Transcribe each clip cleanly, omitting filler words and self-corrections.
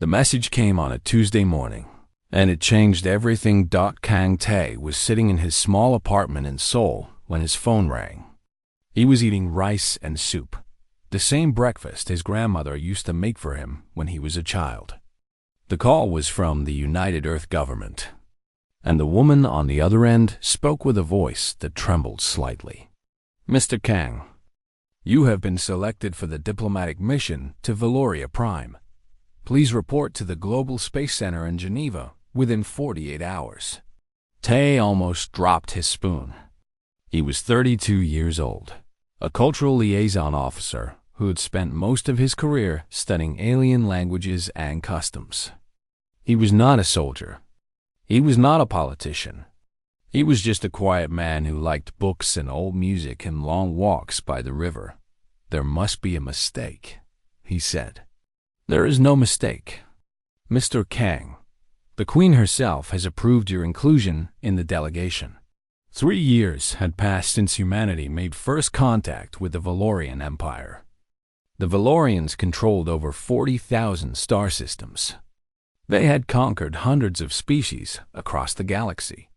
The message came on a Tuesday morning, and it changed everything. Kang Tae was sitting in his small apartment in Seoul when his phone rang. He was eating rice and soup, the same breakfast his grandmother used to make for him when he was a child. The call was from the United Earth government, and the woman on the other end spoke with a voice that trembled slightly. "Mr. Kang, you have been selected for the diplomatic mission to Valoria Prime. Please report to the Global Space Center in Geneva within 48 hours. Tae almost dropped his spoon. He was 32 years old, a cultural liaison officer who had spent most of his career studying alien languages and customs. He was not a soldier. He was not a politician. He was just a quiet man who liked books and old music and long walks by the river. "There must be a mistake," he said. "There is no mistake. Mr. Kang, the Queen herself has approved your inclusion in the delegation." 3 years had passed since humanity made first contact with the Valorian Empire. The Valorians controlled over 40,000 star systems. They had conquered hundreds of species across the galaxy.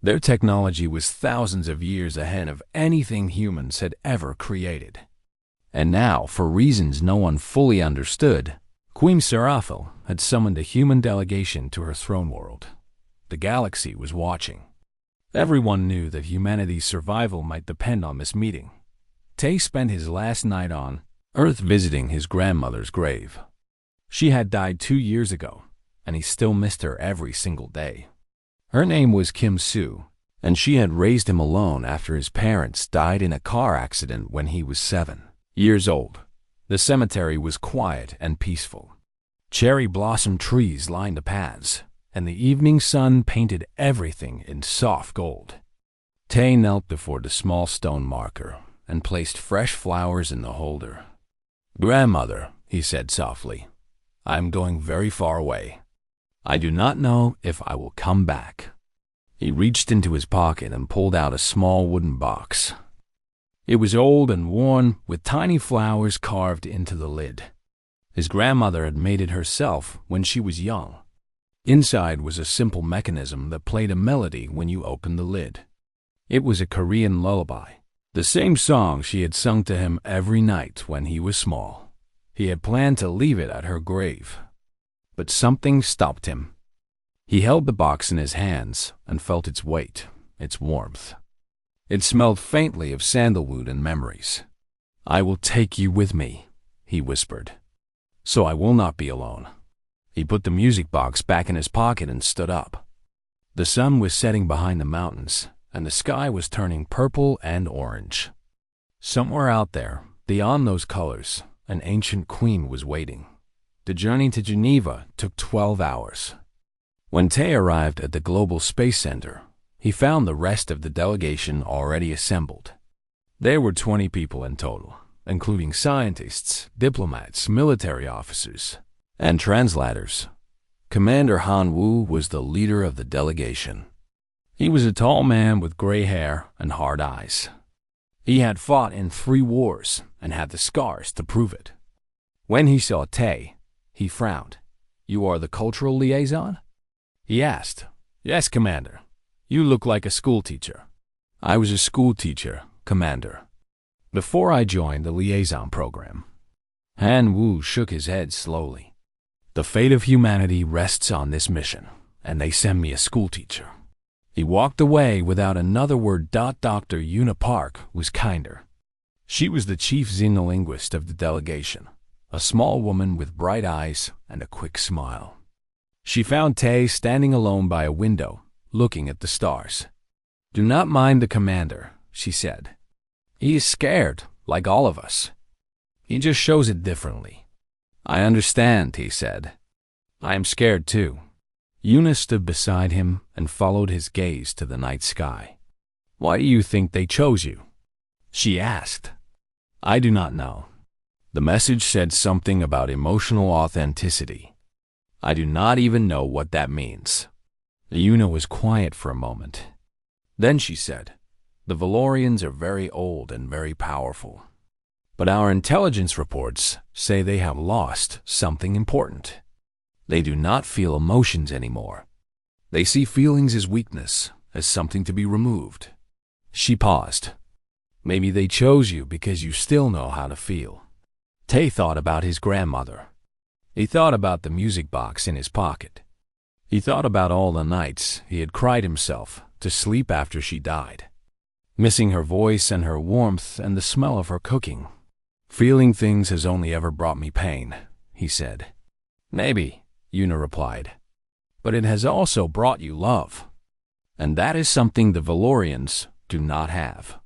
Their technology was thousands of years ahead of anything humans had ever created. And now, for reasons no one fully understood, Queen Seraphil had summoned a human delegation to her throne world. The galaxy was watching. Everyone knew that humanity's survival might depend on this meeting. Tae spent his last night on Earth visiting his grandmother's grave. She had died 2 years ago, and he still missed her every single day. Her name was Kim Soo, and she had raised him alone after his parents died in a car accident when he was 7 years old. The cemetery was quiet and peaceful. Cherry blossom trees lined the paths, and the evening sun painted everything in soft gold. Tae knelt before the small stone marker and placed fresh flowers in the holder. "Grandmother," he said softly, "I am going very far away. I do not know if I will come back." He reached into his pocket and pulled out a small wooden box. It was old and worn, with tiny flowers carved into the lid. His grandmother had made it herself when she was young. Inside was a simple mechanism that played a melody when you opened the lid. It was a Korean lullaby, the same song she had sung to him every night when he was small. He had planned to leave it at her grave, but something stopped him. He held the box in his hands and felt its weight, its warmth. It smelled faintly of sandalwood and memories. "I will take you with me," he whispered, "so I will not be alone." He put the music box back in his pocket and stood up. The sun was setting behind the mountains, and the sky was turning purple and orange. Somewhere out there, beyond those colors, an ancient queen was waiting. The journey to Geneva took 12 hours. When Tae arrived at the Global Space Center, he found the rest of the delegation already assembled. There were 20 people in total, including scientists, diplomats, military officers, and translators. Commander Han Woo was the leader of the delegation. He was a tall man with gray hair and hard eyes. He had fought in 3 wars and had the scars to prove it. When he saw Tae, he frowned. "You are the cultural liaison?" he asked. "Yes, Commander. You look like a schoolteacher." "I was a schoolteacher, Commander, before I joined the liaison program." Han Woo shook his head slowly. "The fate of humanity rests on this mission, and they send me a schoolteacher." He walked away without another word. Dr. Una Park was kinder. She was the chief xenolinguist of the delegation, a small woman with bright eyes and a quick smile. She found Tae standing alone by a window, looking at the stars. "Do not mind the commander," she said. "He is scared, like all of us. He just shows it differently." "I understand," he said. "I am scared too." Una stood beside him and followed his gaze to the night sky. "Why do you think they chose you?" she asked. "I do not know. The message said something about emotional authenticity. I do not even know what that means." Una was quiet for a moment. Then she said, "The Valorians are very old and very powerful. But our intelligence reports say they have lost something important. They do not feel emotions anymore. They see feelings as weakness, as something to be removed. She paused. Maybe they chose you because you still know how to feel. Tay thought about his grandmother. He thought about the music box in his pocket. He thought about all the nights he had cried himself to sleep after she died, missing her voice and her warmth and the smell of her cooking. Feeling things has only ever brought me pain, he said. Maybe, Yuna replied, but it has also brought you love. And that is something the Valorians do not have.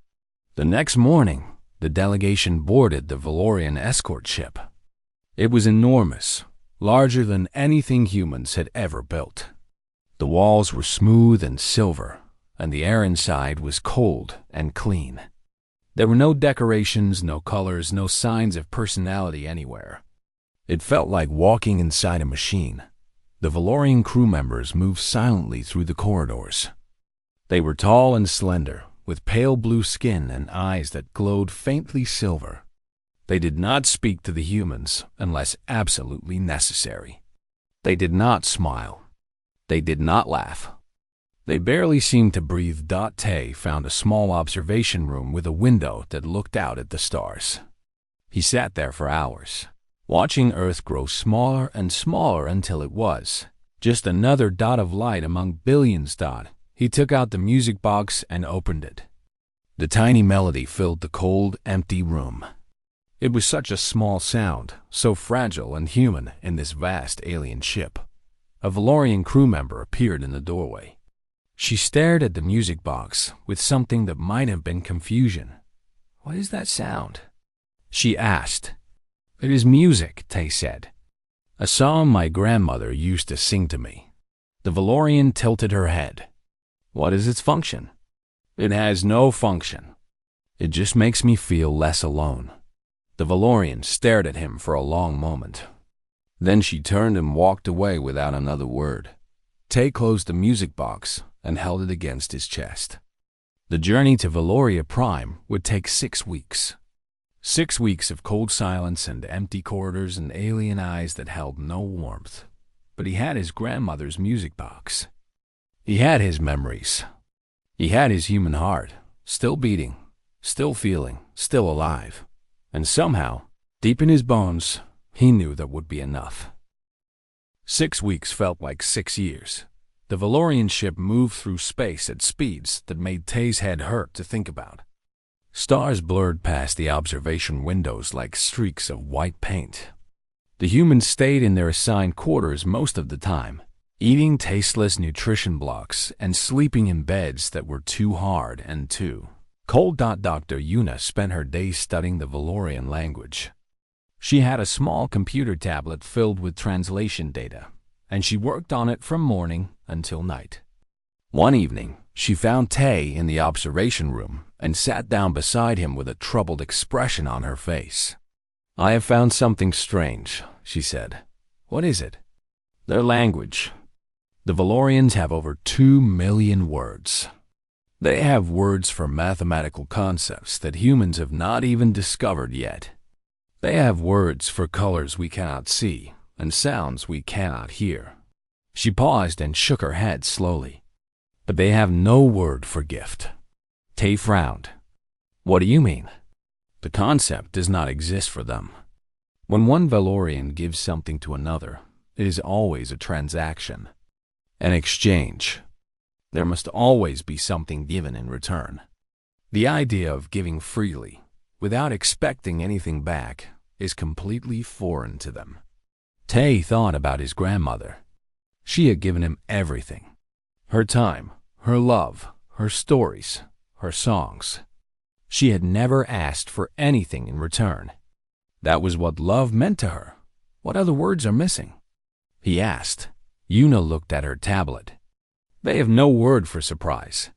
The next morning, the delegation boarded the Valorian escort ship. It was enormous, larger than anything humans had ever built. The walls were smooth and silver, and the air inside was cold and clean. There were no decorations, no colors, no signs of personality anywhere. It felt like walking inside a machine. The Valorian crew members moved silently through the corridors. They were tall and slender, with pale blue skin and eyes that glowed faintly silver. They did not speak to the humans unless absolutely necessary. They did not smile. They did not laugh. They barely seemed to breathe. Tay found a small observation room with a window that looked out at the stars. He sat there for hours, watching Earth grow smaller and smaller until it was just another dot of light among billions. He took out the music box and opened it. The tiny melody filled the cold, empty room. It was such a small sound, so fragile and human in this vast alien ship. A Valorian crew member appeared in the doorway. She stared at the music box with something that might have been confusion. "What is that sound?" she asked. "It is music," Tay said. "A song my grandmother used to sing to me." The Valorian tilted her head. "What is its function?" "It has no function. It just makes me feel less alone." The Valorian stared at him for a long moment. Then she turned and walked away without another word. Tay closed the music box and held it against his chest. The journey to Valoria Prime would take 6 weeks. 6 weeks of cold silence and empty corridors and alien eyes that held no warmth. But he had his grandmother's music box. He had his memories. He had his human heart, still beating, still feeling, still alive. And somehow, deep in his bones, he knew that would be enough. 6 weeks felt like 6 years. The Valorian ship moved through space at speeds that made Tay's head hurt to think about. Stars blurred past the observation windows like streaks of white paint. The humans stayed in their assigned quarters most of the time, eating tasteless nutrition blocks and sleeping in beds that were too hard and too cold. Dr. Yuna spent her days studying the Valorian language. She had a small computer tablet filled with translation data, and she worked on it from morning until night. One evening, she found Tay in the observation room and sat down beside him with a troubled expression on her face. "I have found something strange," she said. "What is it?" "Their language. The Valorians have over 2 million words. They have words for mathematical concepts that humans have not even discovered yet. They have words for colors we cannot see and sounds we cannot hear." She paused and shook her head slowly. "But they have no word for gift." Tay frowned. "What do you mean?" "The concept does not exist for them. When one Valorian gives something to another, it is always a transaction, an exchange. There must always be something given in return. The idea of giving freely, without expecting anything back, is completely foreign to them." Tay thought about his grandmother. She had given him everything. Her time, her love, her stories, her songs. She had never asked for anything in return. That was what love meant to her. "What other words are missing?" he asked. Yuna looked at her tablet. "They have no word for surprise,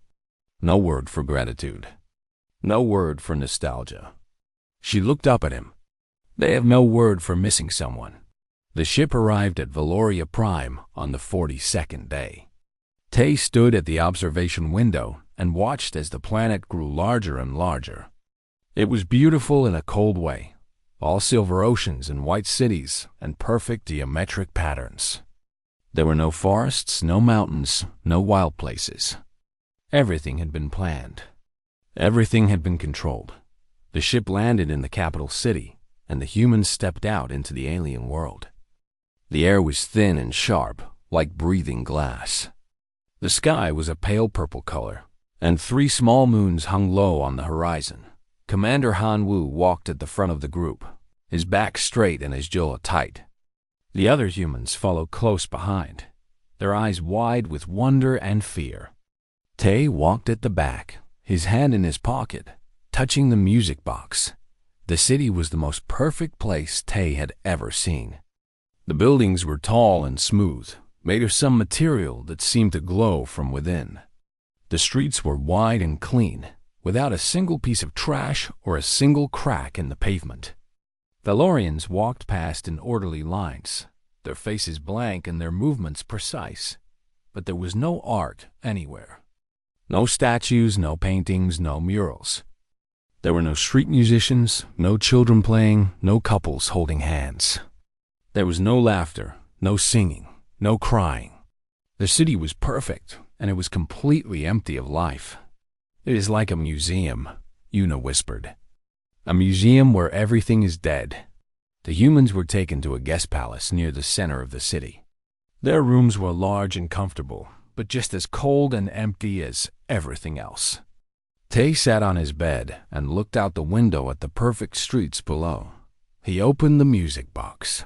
no word for gratitude, no word for nostalgia." She looked up at him. "They have no word for missing someone." The ship arrived at Valoria Prime on the 42nd day. Tay stood at the observation window and watched as the planet grew larger and larger. It was beautiful in a cold way, all silver oceans and white cities and perfect geometric patterns. There were no forests, no mountains, no wild places. Everything had been planned. Everything had been controlled. The ship landed in the capital city, and the humans stepped out into the alien world. The air was thin and sharp, like breathing glass. The sky was a pale purple color, and 3 small moons hung low on the horizon. Commander Han Wu walked at the front of the group, his back straight and his jaw tight. The other humans followed close behind, their eyes wide with wonder and fear. Tay walked at the back, his hand in his pocket, touching the music box. The city was the most perfect place Tay had ever seen. The buildings were tall and smooth, made of some material that seemed to glow from within. The streets were wide and clean, without a single piece of trash or a single crack in the pavement. Valorians walked past in orderly lines, their faces blank and their movements precise, but there was no art anywhere. No statues, no paintings, no murals. There were no street musicians, no children playing, no couples holding hands. There was no laughter, no singing, no crying. The city was perfect, and it was completely empty of life. "It is like a museum," Una whispered. "A museum where everything is dead." The humans were taken to a guest palace near the center of the city. Their rooms were large and comfortable, but just as cold and empty as everything else. Tay sat on his bed and looked out the window at the perfect streets below. He opened the music box.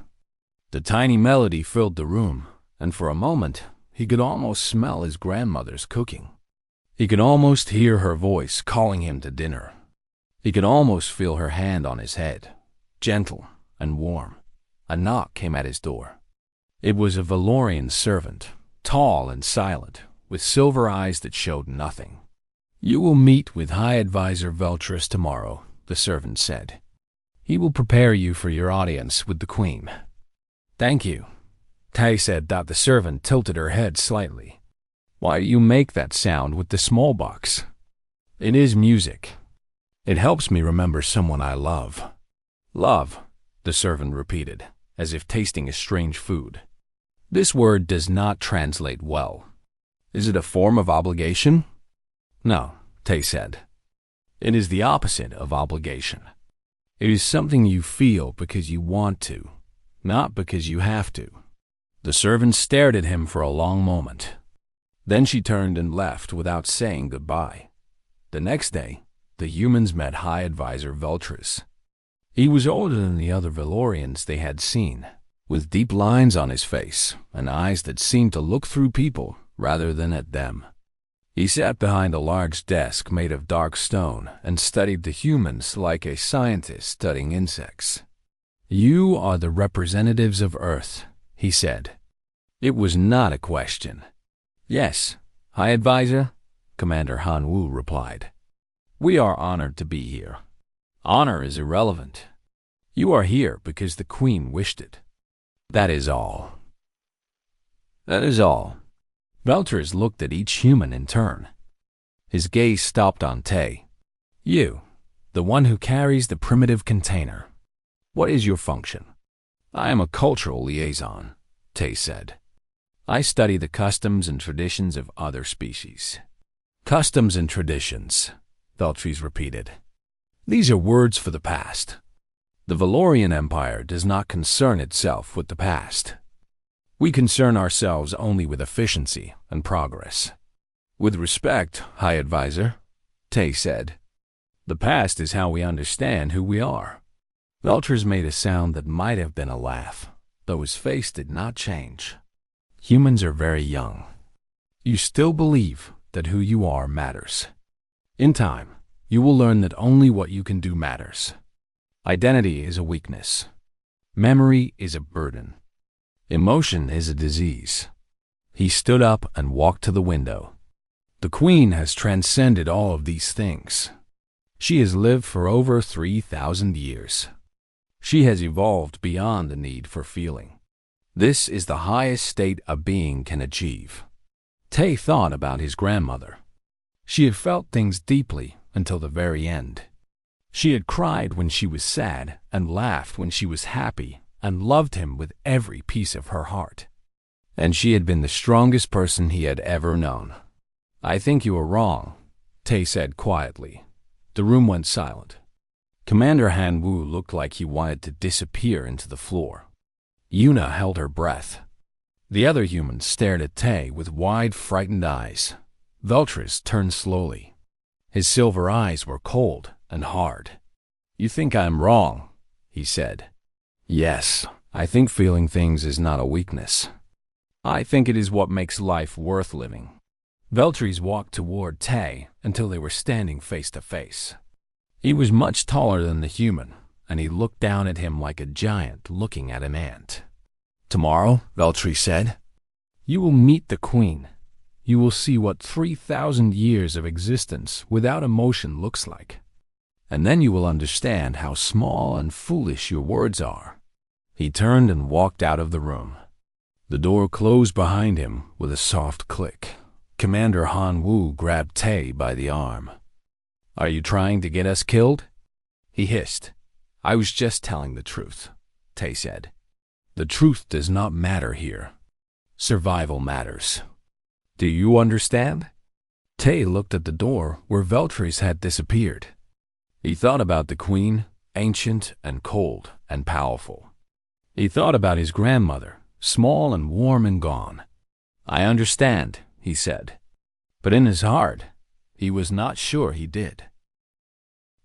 The tiny melody filled the room, and for a moment, he could almost smell his grandmother's cooking. He could almost hear her voice calling him to dinner. He could almost feel her hand on his head, gentle and warm. A knock came at his door. It was a Valorian servant, tall and silent, with silver eyes that showed nothing. "You will meet with High Advisor Veltrus tomorrow," the servant said. "He will prepare you for your audience with the Queen." "Thank you," Tay said. The servant tilted her head slightly. "Why do you make that sound with the small box?" "It is music. It helps me remember someone I love." "Love," the servant repeated, as if tasting a strange food. "This word does not translate well. Is it a form of obligation?" "No," Tay said. "It is the opposite of obligation. It is something you feel because you want to, not because you have to." The servant stared at him for a long moment. Then she turned and left without saying goodbye. The next day, the humans met High Advisor Veltrus. He was older than the other Valorians they had seen, with deep lines on his face and eyes that seemed to look through people rather than at them. He sat behind a large desk made of dark stone and studied the humans like a scientist studying insects. "You are the representatives of Earth," he said. It was not a question. "Yes, High Advisor," Commander Han Wu replied. "We are honored to be here. Honor is irrelevant. You are here because the Queen wished it. That is all." "That is all." Veltrus looked at each human in turn. His gaze stopped on Tay. "You, the one who carries the primitive container. What is your function?" "I am a cultural liaison," Tay said. "I study the customs and traditions of other species." "Customs and traditions," Veltrus repeated. "These are words for the past. The Valorian Empire does not concern itself with the past. We concern ourselves only with efficiency and progress." "With respect, High Advisor," Tay said, "the past is how we understand who we are." Veltrus made a sound that might have been a laugh, though his face did not change. "Humans are very young. You still believe that who you are matters. In time, you will learn that only what you can do matters. Identity is a weakness. Memory is a burden. Emotion is a disease." He stood up and walked to the window. "The Queen has transcended all of these things. She has lived for over 3,000 years. She has evolved beyond the need for feeling. This is the highest state a being can achieve." Tay thought about his grandmother. She had felt things deeply until the very end. She had cried when she was sad and laughed when she was happy and loved him with every piece of her heart. and she had been the strongest person he had ever known. "I think you are wrong," Tay said quietly. The room went silent. Commander Han Wu looked like he wanted to disappear into the floor. Yuna held her breath. The other humans stared at Tay with wide, frightened eyes. Veltris turned slowly. His silver eyes were cold and hard. "You think I'm wrong," he said. "Yes, I think feeling things is not a weakness. I think it is what makes life worth living." Veltris walked toward Tay until they were standing face to face. He was much taller than the human, and he looked down at him like a giant looking at an ant. "Tomorrow," Veltris said, "you will meet the Queen. You will see what 3,000 years of existence without emotion looks like. And then you will understand how small and foolish your words are." He turned and walked out of the room. The door closed behind him with a soft click. Commander Han Wu grabbed Tay by the arm. "Are you trying to get us killed?" he hissed. "I was just telling the truth," Tay said. "The truth does not matter here. Survival matters. Do you understand?" Tay looked at the door where Veltris had disappeared. He thought about the Queen, ancient and cold and powerful. He thought about his grandmother, small and warm and gone. "I understand," he said. But in his heart, he was not sure he did.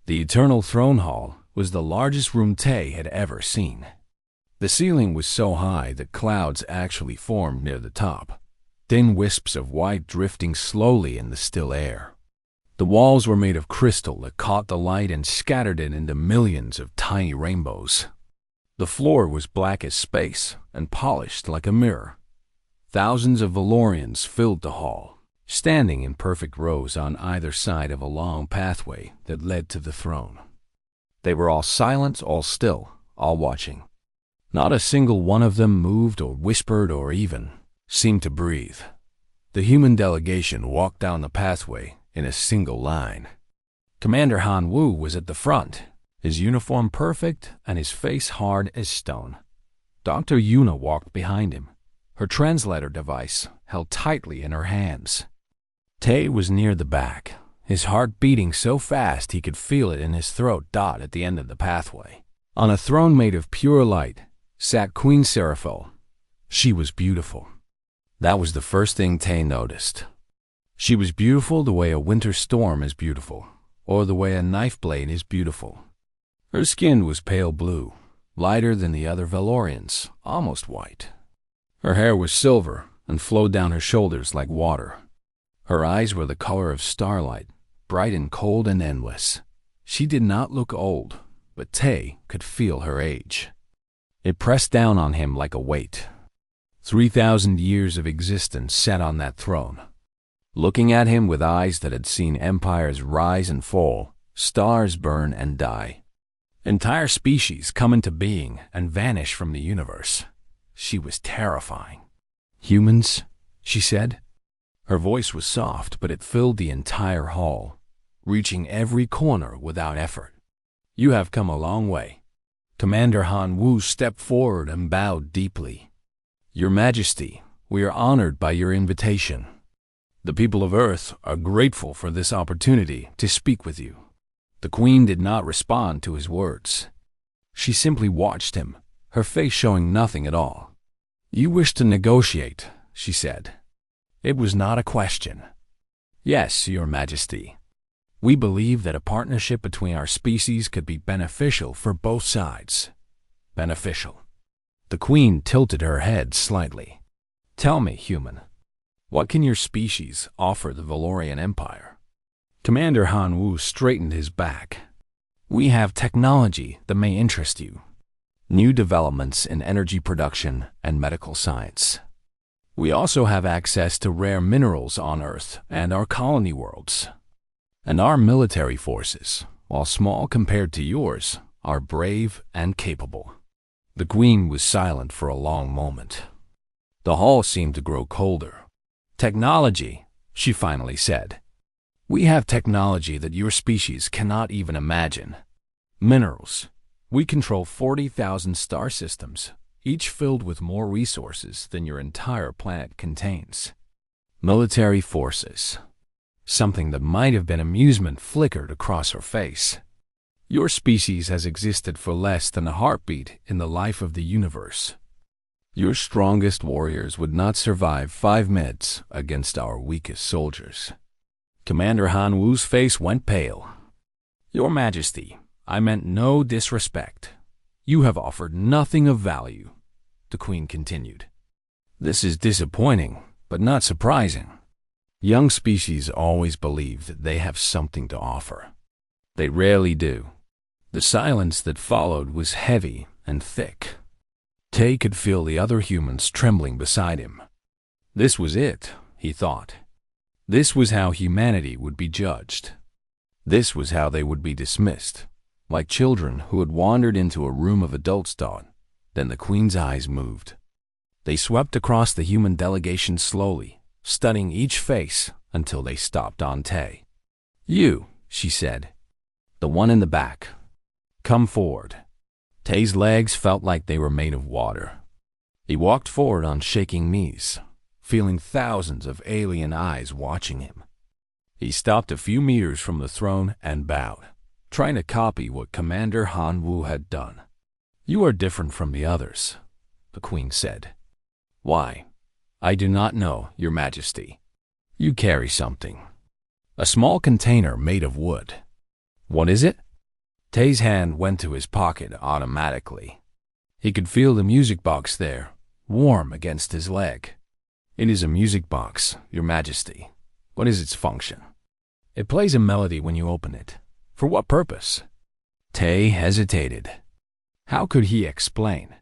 The Eternal Throne Hall was the largest room Tay had ever seen. The ceiling was so high that clouds actually formed near the top, thin wisps of white drifting slowly in the still air. The walls were made of crystal that caught the light and scattered it into millions of tiny rainbows. The floor was black as space and polished like a mirror. Thousands of Valorians filled the hall, standing in perfect rows on either side of a long pathway that led to the throne. They were all silent, all still, all watching. Not a single one of them moved or whispered or even seemed to breathe. The human delegation walked down the pathway in a single line. Commander Han Wu was at the front, his uniform perfect and his face hard as stone. Dr. Yuna walked behind him, her translator device held tightly in her hands. Tay was near the back, his heart beating so fast he could feel it in his throat. At the end of the pathway, on a throne made of pure light, sat Queen Seraphil. She was beautiful. That was the first thing Tay noticed. She was beautiful the way a winter storm is beautiful, or the way a knife blade is beautiful. Her skin was pale blue, lighter than the other Valorians, almost white. Her hair was silver and flowed down her shoulders like water. Her eyes were the color of starlight, bright and cold and endless. She did not look old, but Tay could feel her age. It pressed down on him like a weight. 3,000 years of existence sat on that throne, looking at him with eyes that had seen empires rise and fall, stars burn and die, entire species come into being and vanish from the universe. She was terrifying. "Humans," she said. Her voice was soft, but it filled the entire hall, reaching every corner without effort. "You have come a long way." Commander Han Wu stepped forward and bowed deeply. "Your Majesty, we are honored by your invitation. The people of Earth are grateful for this opportunity to speak with you." The Queen did not respond to his words. She simply watched him, her face showing nothing at all. "You wish to negotiate," she said. It was not a question. "Yes, Your Majesty. We believe that a partnership between our species could be beneficial for both sides." Beneficial. The Queen tilted her head slightly. "Tell me, human, what can your species offer the Valorian Empire?" Commander Han Wu straightened his back. "We have technology that may interest you. New developments in energy production and medical science. We also have access to rare minerals on Earth and our colony worlds. And our military forces, while small compared to yours, are brave and capable." The Queen was silent for a long moment. The hall seemed to grow colder. "Technology," she finally said. "We have technology that your species cannot even imagine. Minerals. We control 40,000 star systems, each filled with more resources than your entire planet contains. Military forces. Something that might have been amusement flickered across her face. Your species has existed for less than a heartbeat in the life of the universe. Your strongest warriors would not survive 5 minutes against our weakest soldiers. Commander Han Wu's face went pale. Your Majesty, I meant no disrespect. You have offered nothing of value, the Queen continued. This is disappointing, but not surprising. Young species always believe that they have something to offer. They rarely do. The silence that followed was heavy and thick. Tay could feel the other humans trembling beside him. This was it, he thought. This was how humanity would be judged. This was how they would be dismissed, like children who had wandered into a room of adults' thought. Then the Queen's eyes moved. They swept across the human delegation slowly, studying each face until they stopped on Tay. You, she said. The one in the back. Come forward. Tay's legs felt like they were made of water. He walked forward on shaking knees, feeling thousands of alien eyes watching him. He stopped a few meters from the throne and bowed, trying to copy what Commander Han Wu had done. You are different from the others, the Queen said. Why? I do not know, Your Majesty. You carry something. A small container made of wood. What is it? Tay's hand went to his pocket automatically. He could feel the music box there, warm against his leg. It is a music box, Your Majesty. What is its function? It plays a melody when you open it. For what purpose? Tay hesitated. How could he explain?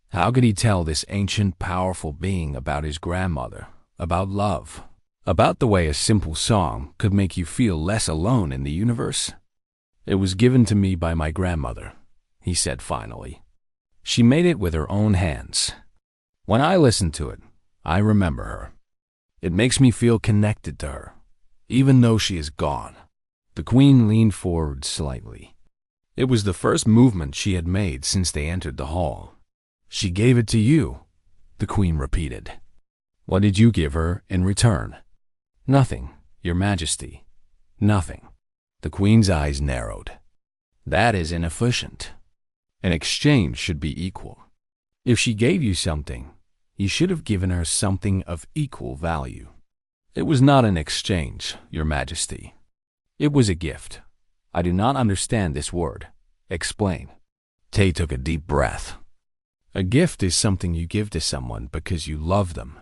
How could he tell this ancient, powerful being about his grandmother, about love, about the way a simple song could make you feel less alone in the universe? It was given to me by my grandmother, he said finally. She made it with her own hands. When I listen to it, I remember her. It makes me feel connected to her, even though she is gone. The Queen leaned forward slightly. It was the first movement she had made since they entered the hall. She gave it to you, the Queen repeated. What did you give her in return? Nothing, Your Majesty. Nothing. The Queen's eyes narrowed. That is inefficient. An exchange should be equal. If she gave you something, you should have given her something of equal value. It was not an exchange, Your Majesty. It was a gift. I do not understand this word. Explain. Tay took a deep breath. A gift is something you give to someone because you love them.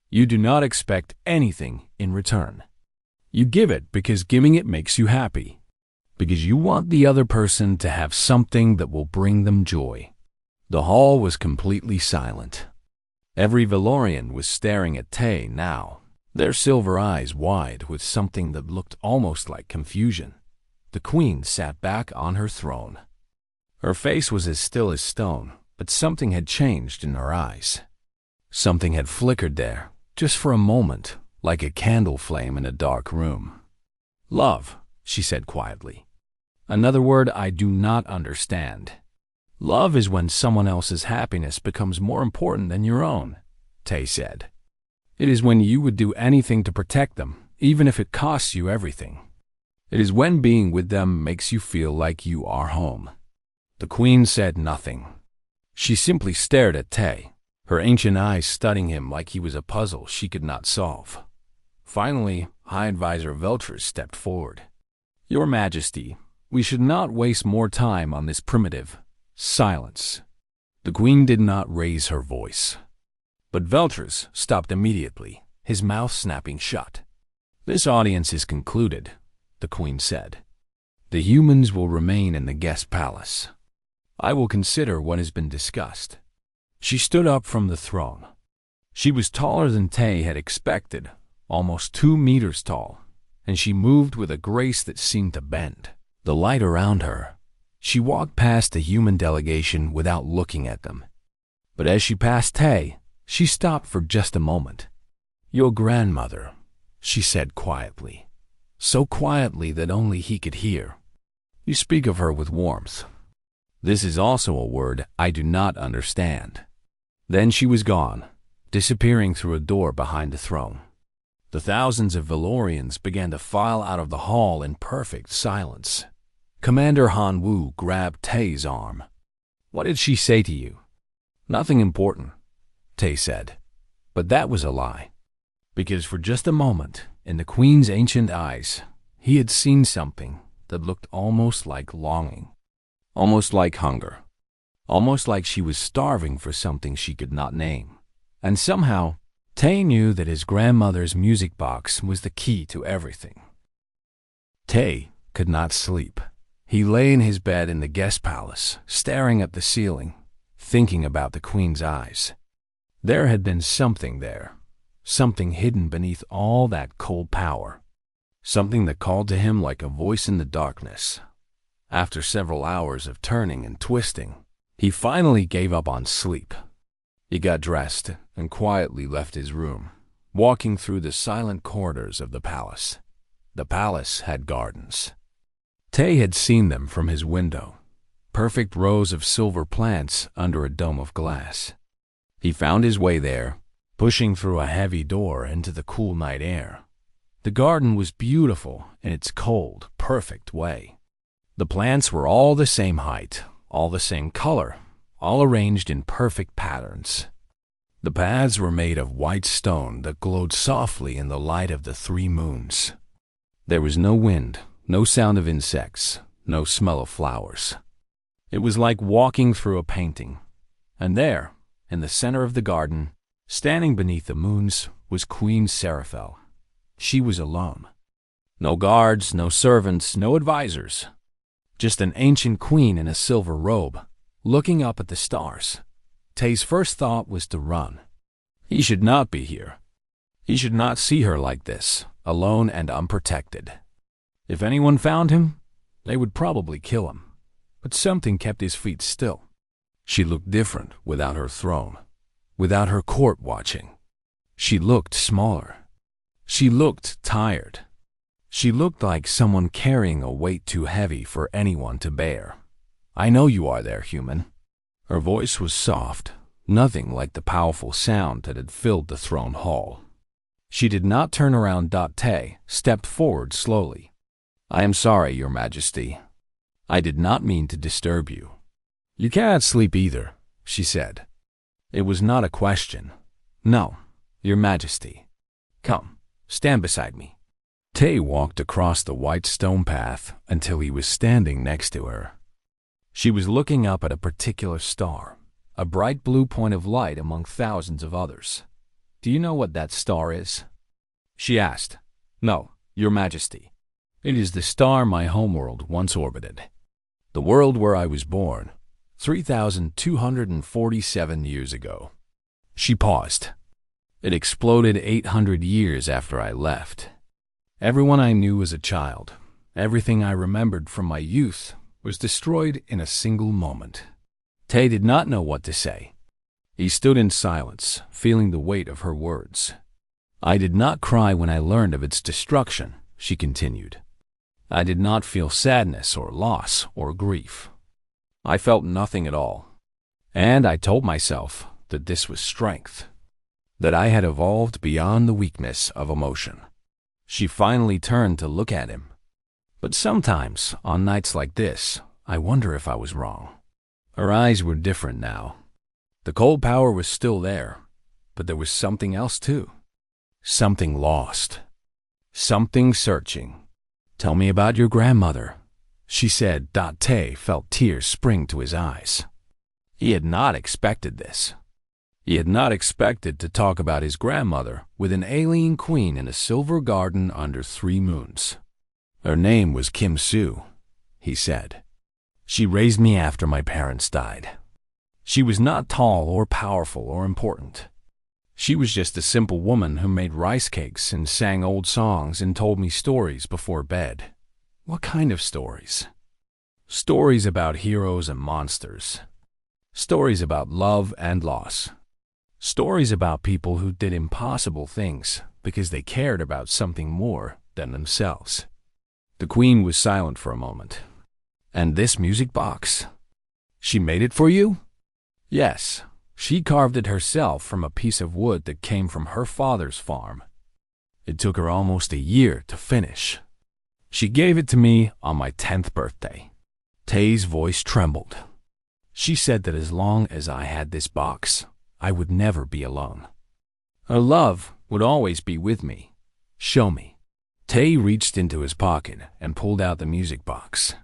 You do not expect anything in return. You give it because giving it makes you happy, because you want the other person to have something that will bring them joy. The hall was completely silent. Every Valorian was staring at Tay now, their silver eyes wide with something that looked almost like confusion. The Queen sat back on her throne. Her face was as still as stone, but something had changed in her eyes. Something had flickered there, just for a moment, like a candle flame in a dark room. Love, she said quietly. Another word I do not understand. Love is when someone else's happiness becomes more important than your own, Tay said. It is when you would do anything to protect them, even if it costs you everything. It is when being with them makes you feel like you are home. The Queen said nothing. She simply stared at Tay, her ancient eyes studying him like he was a puzzle she could not solve. Finally, High Advisor Veltris stepped forward. Your Majesty, we should not waste more time on this primitive silence. The Queen did not raise her voice. But Veltris stopped immediately, his mouth snapping shut. This audience is concluded, the Queen said. The humans will remain in the guest palace. I will consider what has been discussed. She stood up from the throne. She was taller than Tay had expected, almost 2 meters tall, and she moved with a grace that seemed to bend. The light around her. She walked past the human delegation without looking at them. But as she passed Tay, she stopped for just a moment. Your grandmother, she said quietly, so quietly that only he could hear. You speak of her with warmth. This is also a word I do not understand. Then she was gone, disappearing through a door behind the throne. The thousands of Valorians began to file out of the hall in perfect silence. Commander Han Wu grabbed Tay's arm. "What did she say to you?" "Nothing important," Tay said. But that was a lie. Because for just a moment, in the Queen's ancient eyes, he had seen something that looked almost like longing, almost like hunger, almost like she was starving for something she could not name. And somehow, Tay knew that his grandmother's music box was the key to everything. Tay could not sleep. He lay in his bed in the guest palace, staring at the ceiling, thinking about the Queen's eyes. There had been something there, something hidden beneath all that cold power, something that called to him like a voice in the darkness. After several hours of turning and twisting, he finally gave up on sleep. He got dressed and quietly left his room, walking through the silent corridors of the palace. The palace had gardens. Tay had seen them from his window, perfect rows of silver plants under a dome of glass. He found his way there, pushing through a heavy door into the cool night air. The garden was beautiful in its cold, perfect way. The plants were all the same height, all the same color, all arranged in perfect patterns. The paths were made of white stone that glowed softly in the light of the 3 moons. There was no wind, no sound of insects, no smell of flowers. It was like walking through a painting. And there, in the center of the garden, standing beneath the moons, was Queen Seraphel. She was alone. No guards, no servants, no advisors. Just an ancient queen in a silver robe, looking up at the stars. Tay's first thought was to run. He should not be here. He should not see her like this, alone and unprotected. If anyone found him, they would probably kill him. But something kept his feet still. She looked different without her throne, without her court watching. She looked smaller. She looked tired. She looked like someone carrying a weight too heavy for anyone to bear. "I know you are there, human." Her voice was soft, nothing like the powerful sound that had filled the throne hall. She did not turn around. Tay stepped forward slowly. "I am sorry, Your Majesty. I did not mean to disturb you." "You cannot sleep either," she said. It was not a question. "No, Your Majesty. Come, stand beside me." Tay walked across the white stone path until he was standing next to her. She was looking up at a particular star, a bright blue point of light among thousands of others. "Do you know what that star is?" she asked. "No, Your Majesty. It is the star my homeworld once orbited. The world where I was born, 3,247 years ago." She paused. "It exploded 800 years after I left. Everyone I knew as a child, everything I remembered from my youth, was destroyed in a single moment." Tay did not know what to say. He stood in silence, feeling the weight of her words. "I did not cry when I learned of its destruction," she continued. "I did not feel sadness or loss or grief. I felt nothing at all. And I told myself that this was strength, that I had evolved beyond the weakness of emotion." She finally turned to look at him. "But sometimes, on nights like this, I wonder if I was wrong." Her eyes were different now. The cold power was still there, but there was something else too. Something lost. Something searching. "Tell me about your grandmother," she said. Tay felt tears spring to his eyes. He had not expected this. He had not expected to talk about his grandmother with an alien queen in a silver garden under 3 moons. "Her name was Kim Sue," he said. "She raised me after my parents died. She was not tall or powerful or important. She was just a simple woman who made rice cakes and sang old songs and told me stories before bed." "What kind of stories?" "Stories about heroes and monsters. Stories about love and loss. Stories about people who did impossible things because they cared about something more than themselves." The queen was silent for a moment. "And this music box? She made it for you?" "Yes, She carved it herself from a piece of wood that came from her father's farm. It took her almost a year to finish. She gave it to me on my 10th birthday. Tay's voice trembled. She said that as long as I had this box, I would never be alone. Her love would always be with me. Show me. Tay reached into his pocket and pulled out the music box.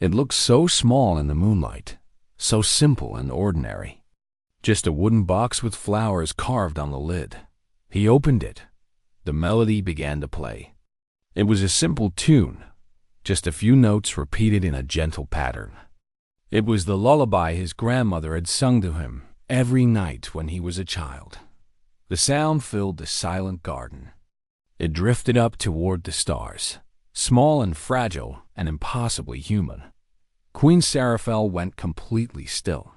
It looked so small in the moonlight, so simple and ordinary. Just a wooden box with flowers carved on the lid. He opened it. The melody began to play. It was a simple tune, just a few notes repeated in a gentle pattern. It was the lullaby his grandmother had sung to him every night when he was a child. The sound filled the silent garden. It drifted up toward the stars, small and fragile and impossibly human. Queen Seraphel went completely still.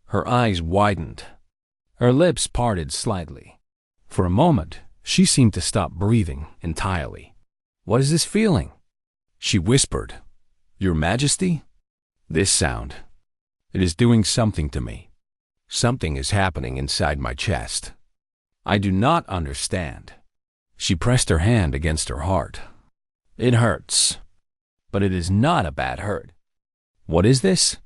Her eyes widened. Her lips parted slightly. For a moment, she seemed to stop breathing entirely. "What is this feeling?" She whispered. "Your Majesty? This sound. It is doing something to me. Something is happening inside my chest. I do not understand." She pressed her hand against her heart. "It hurts, but it is not a bad hurt." "What is this?"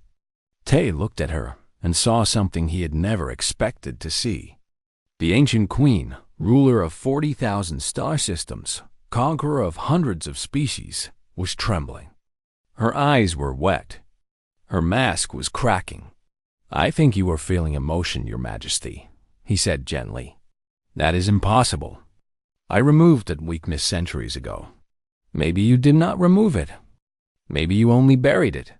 Tay looked at her and saw something he had never expected to see. The ancient queen, ruler of 40,000 star systems, conqueror of hundreds of species, was trembling. Her eyes were wet. Her mask was cracking. "I think you are feeling emotion, Your Majesty," he said gently. "That is impossible. I removed that weakness centuries ago." "Maybe you did not remove it. Maybe you only buried it."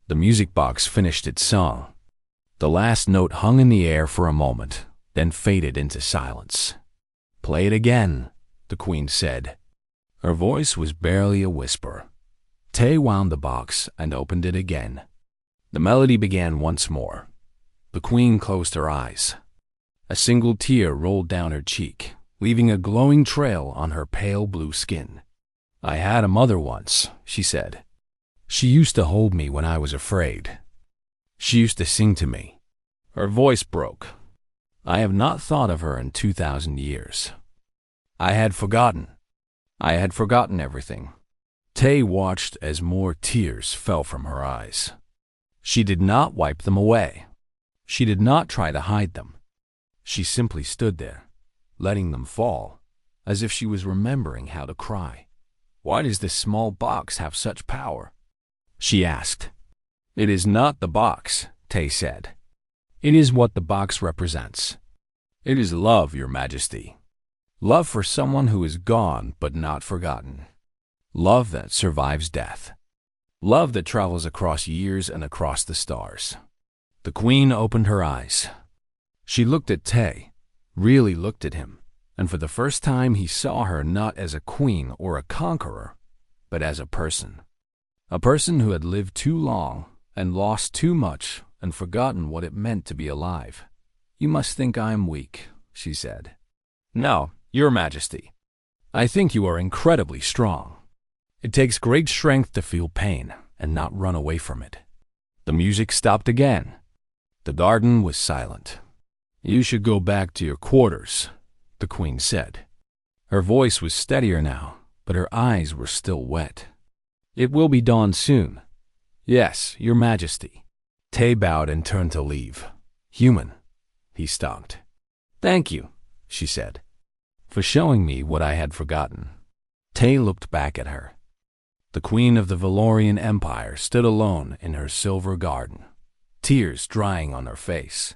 The music box finished its song. The last note hung in the air for a moment, then faded into silence. "Play it again," the queen said. Her voice was barely a whisper. Tay wound the box and opened it again. The melody began once more. The queen closed her eyes. A single tear rolled down her cheek, leaving a glowing trail on her pale blue skin. "I had a mother once," she said. "She used to hold me when I was afraid. She used to sing to me." Her voice broke. "I have not thought of her in 2,000 years. I had forgotten. I had forgotten everything." Tay watched as more tears fell from her eyes. She did not wipe them away. She did not try to hide them. She simply stood there, letting them fall, as if she was remembering how to cry. "Why does this small box have such power?" she asked. "It is not the box," Tay said. "It is what the box represents. It is love, Your Majesty. Love for someone who is gone but not forgotten. Love that survives death. Love that travels across years and across the stars." The queen opened her eyes. She looked at Tay, really looked at him, and for the first time he saw her not as a queen or a conqueror, but as a person. A person who had lived too long and lost too much and forgotten what it meant to be alive. "You must think I am weak," she said. "No, Your Majesty. I think you are incredibly strong. It takes great strength to feel pain and not run away from it." The music stopped again. The garden was silent. "You should go back to your quarters," the queen said. Her voice was steadier now, but her eyes were still wet. "It will be dawn soon." "Yes, Your Majesty." Tay bowed and turned to leave. "Human," he stopped. "Thank you," she said, "for showing me what I had forgotten." Tay looked back at her. The queen of the Valorian Empire stood alone in her silver garden, tears drying on her face,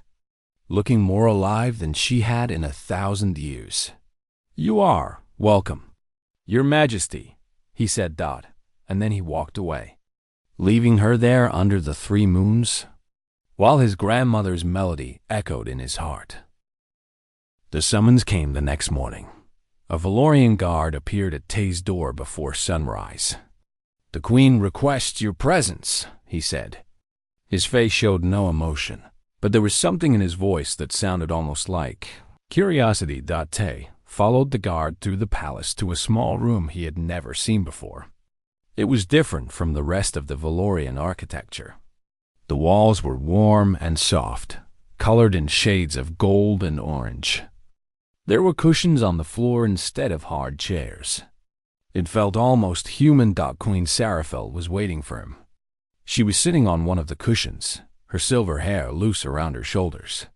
looking more alive than she had in 1,000 years. "You are welcome, Your Majesty," he said, and then he walked away, leaving her there under the 3 moons, while his grandmother's melody echoed in his heart. The summons came the next morning. A Valorian guard appeared at Tay's door before sunrise. "The queen requests your presence," he said. His face showed no emotion, but there was something in his voice that sounded almost like curiosity. Tay followed the guard through the palace to a small room he had never seen before. It was different from the rest of the Valorian architecture. The walls were warm and soft, colored in shades of gold and orange. There were cushions on the floor instead of hard chairs. It felt almost human. Queen Seraphil was waiting for him. She was sitting on one of the cushions, her silver hair loose around her shoulders.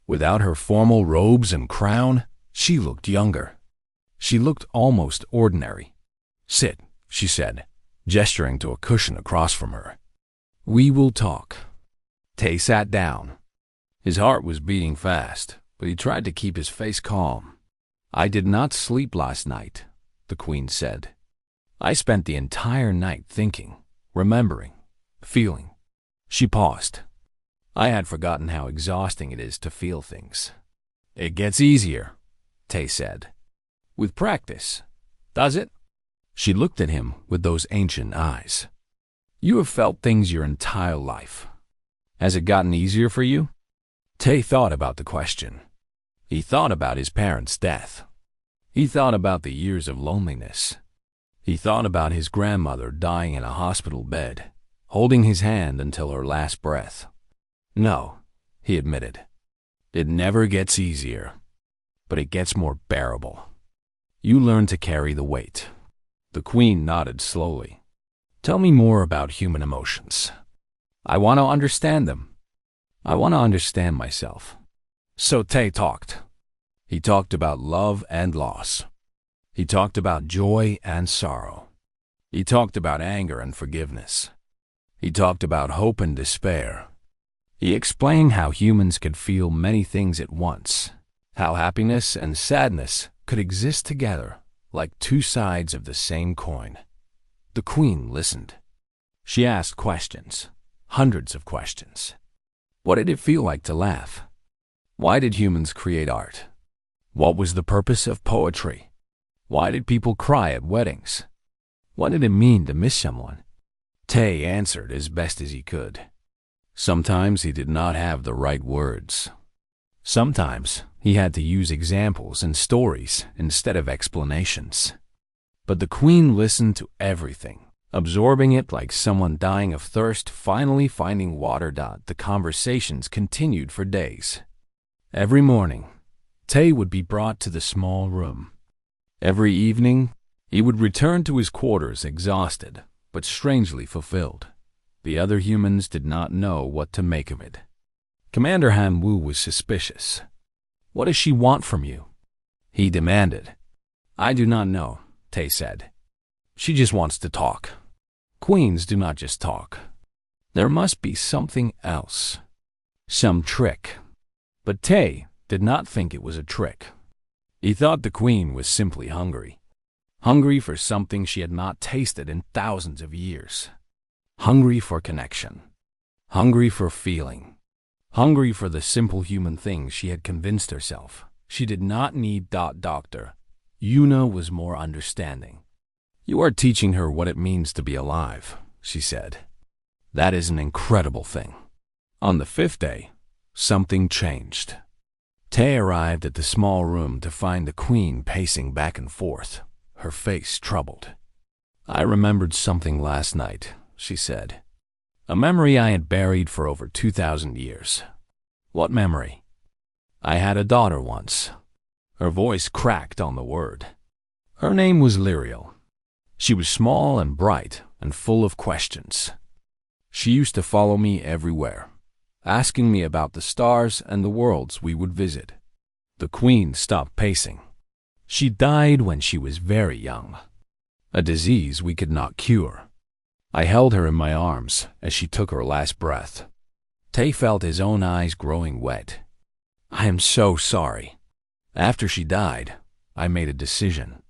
Without her formal robes and crown, she looked younger. She looked almost ordinary. "Sit," she said, gesturing to a cushion across from her. "We will talk." Tay sat down. His heart was beating fast, but he tried to keep his face calm. "I did not sleep last night," the Queen said. "I spent the entire night thinking, remembering, feeling." She paused. "I had forgotten how exhausting it is to feel things." "It gets easier," Tay said. "With practice, does it?" She looked at him with those ancient eyes. "You have felt things your entire life. Has it gotten easier for you?" Tay thought about the question. He thought about his parents' death. He thought about the years of loneliness. He thought about his grandmother dying in a hospital bed, holding his hand until her last breath. "No," he admitted. "It never gets easier, but it gets more bearable. You learn to carry the weight." The Queen nodded slowly. "Tell me more about human emotions. I want to understand them. I want to understand myself." So Tay talked. He talked about love and loss. He talked about joy and sorrow. He talked about anger and forgiveness. He talked about hope and despair. He explained how humans could feel many things at once, how happiness and sadness could exist together like two sides of the same coin. The Queen listened. She asked questions, hundreds of questions. What did it feel like to laugh? Why did humans create art? What was the purpose of poetry? Why did people cry at weddings? What did it mean to miss someone? Tay answered as best as he could. Sometimes he did not have the right words. Sometimes he had to use examples and stories instead of explanations. But the Queen listened to everything, absorbing it like someone dying of thirst finally finding water. The conversations continued for days. Every morning, Tay would be brought to the small room. Every evening, he would return to his quarters exhausted, but strangely fulfilled. The other humans did not know what to make of it. Commander Han Wu was suspicious. "What does she want from you?" he demanded. "I do not know," Tay said. "She just wants to talk." Queens do not just talk. There must be something else. Some trick. But Tay did not think it was a trick. He thought the Queen was simply hungry. Hungry for something she had not tasted in thousands of years. Hungry for connection. Hungry for feeling. Hungry for the simple human things she had convinced herself she did not need. Dr. Yuna was more understanding. "You are teaching her what it means to be alive," she said. "That is an incredible thing." On the fifth day, something changed. Tay arrived at the small room to find the Queen pacing back and forth, her face troubled. "I remembered something last night," she said. "A memory I had buried for over 2,000 years. "What memory?" "I had a daughter once." Her voice cracked on the word. Her name was Lyriel. She was small and bright and full of questions. She used to follow me everywhere, asking me about the stars and the worlds we would visit. The Queen stopped pacing. She died when she was very young, a disease we could not cure. I held her in my arms as she took her last breath. Tay felt his own eyes growing wet. "I am so sorry. After she died, I made a decision.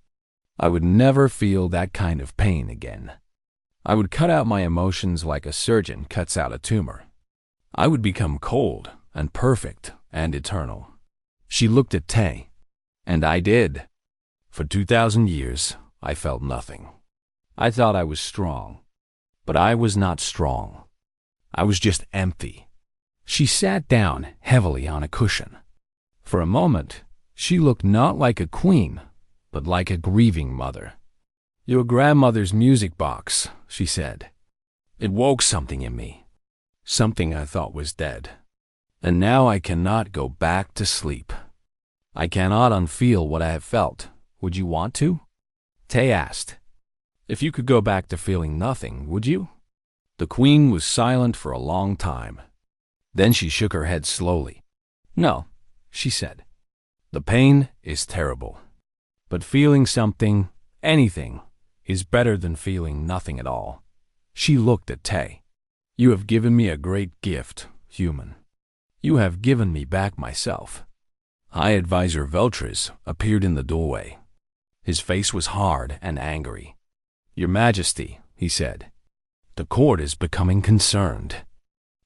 I would never feel that kind of pain again. I would cut out my emotions like a surgeon cuts out a tumor. I would become cold and perfect and eternal." She looked at Tay, and I did. For 2,000 years, I felt nothing. I thought I was strong, but I was not strong. I was just empty. She sat down heavily on a cushion. For a moment, she looked not like a queen, but like a grieving mother. "Your grandmother's music box," she said. "It woke something in me, something I thought was dead. And now I cannot go back to sleep. I cannot unfeel what I have felt. Would you want to? Tay asked. If you could go back to feeling nothing, would you? The queen was silent for a long time. Then she shook her head slowly. No, she said. The pain is terrible. But feeling something, anything, is better than feeling nothing at all. She looked at Tay. You have given me a great gift, human. You have given me back myself. High Advisor Veltris appeared in the doorway. His face was hard and angry. Your Majesty, he said, the court is becoming concerned.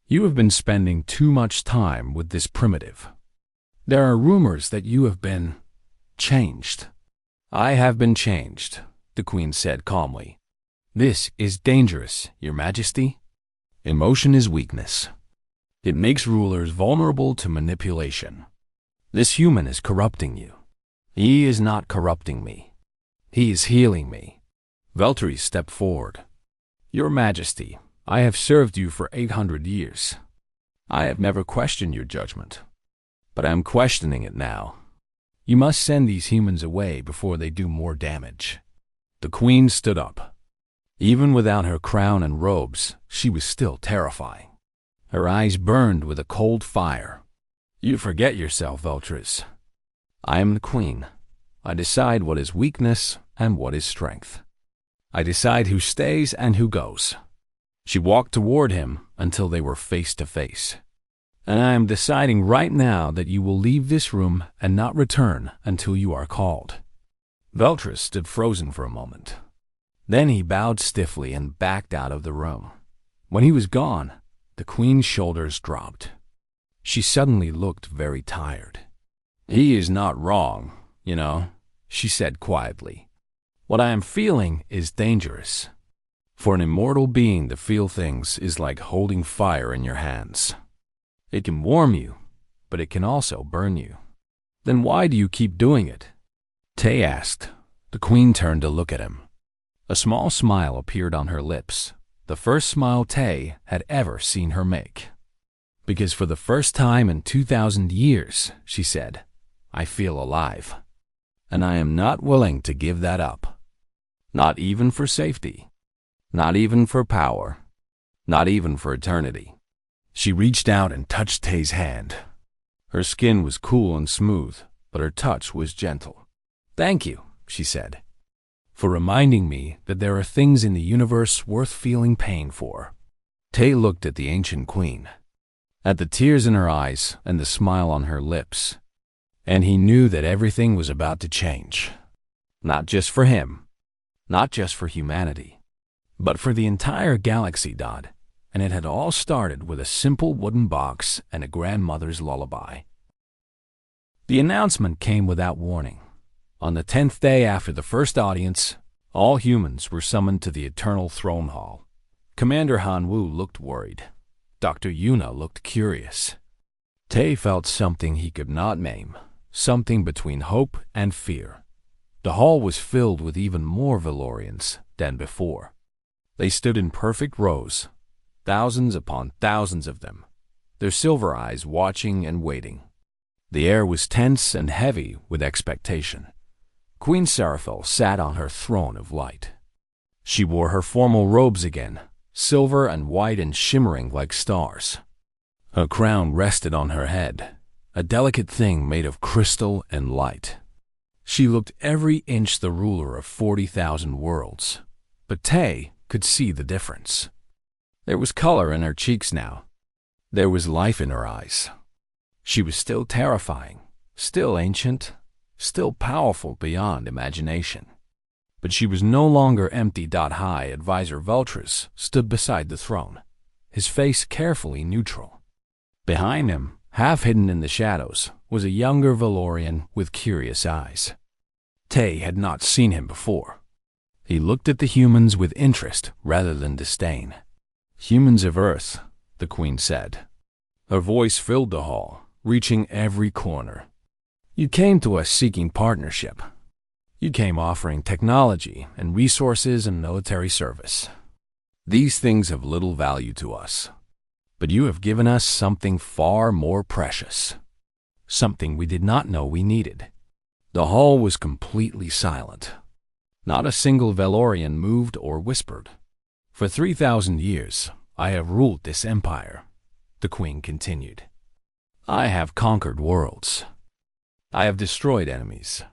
You have been spending too much time with this primitive. There are rumors that you have been changed. I have been changed, the Queen said calmly. This is dangerous, Your Majesty. Emotion is weakness. It makes rulers vulnerable to manipulation. This human is corrupting you. He is not corrupting me. He is healing me. Veltris stepped forward. Your Majesty, I have served you for 800 years. I have never questioned your judgment, but I am questioning it now. You must send these humans away before they do more damage. The Queen stood up. Even without her crown and robes, she was still terrifying. Her eyes burned with a cold fire. You forget yourself, Veltris. I am the Queen. I decide what is weakness and what is strength. I decide who stays and who goes. She walked toward him until they were face to face. And I am deciding right now that you will leave this room and not return until you are called. Veltris stood frozen for a moment. Then he bowed stiffly and backed out of the room. When he was gone, the Queen's shoulders dropped. She suddenly looked very tired. He is not wrong, you know, she said quietly. What I am feeling is dangerous. For an immortal being to feel things is like holding fire in your hands. It can warm you, but it can also burn you. Then why do you keep doing it? Tay asked. The Queen turned to look at him. A small smile appeared on her lips, the first smile Tay had ever seen her make. Because for the first time in 2,000 years, she said, I feel alive. And I am not willing to give that up. Not even for safety. Not even for power. Not even for eternity. She reached out and touched Tay's hand. Her skin was cool and smooth, but her touch was gentle. Thank you, she said, for reminding me that there are things in the universe worth feeling pain for. Tay looked at the ancient queen, at the tears in her eyes and the smile on her lips, and he knew that everything was about to change. Not just for him, not just for humanity, but for the entire galaxy, Dodd. And it had all started with a simple wooden box and a grandmother's lullaby. The announcement came without warning. On the 10th day after the first audience, all humans were summoned to the Eternal Throne Hall. Commander Hanwu looked worried. Dr. Yuna looked curious. Tay felt something he could not name, something between hope and fear. The hall was filled with even more Valorians than before. They stood in perfect rows, thousands upon thousands of them, their silver eyes watching and waiting. The air was tense and heavy with expectation. Queen Seraphil sat on her throne of light. She wore her formal robes again, silver and white and shimmering like stars. Her crown rested on her head, a delicate thing made of crystal and light. She looked every inch the ruler of 40,000 worlds, but Tay could see the difference. There was color in her cheeks now. There was life in her eyes. She was still terrifying, still ancient, still powerful beyond imagination. But she was no longer empty. High Advisor Veltris stood beside the throne, his face carefully neutral. Behind him, half hidden in the shadows, was a younger Valorian with curious eyes. Tay had not seen him before. He looked at the humans with interest rather than disdain. Humans of Earth, the Queen said. Her voice filled the hall, reaching every corner. You came to us seeking partnership. You came offering technology and resources and military service. These things have little value to us. But you have given us something far more precious. Something we did not know we needed. The hall was completely silent. Not a single Valorian moved or whispered. For 3,000 years, I have ruled this empire, the queen continued. I have conquered worlds. I have destroyed enemies.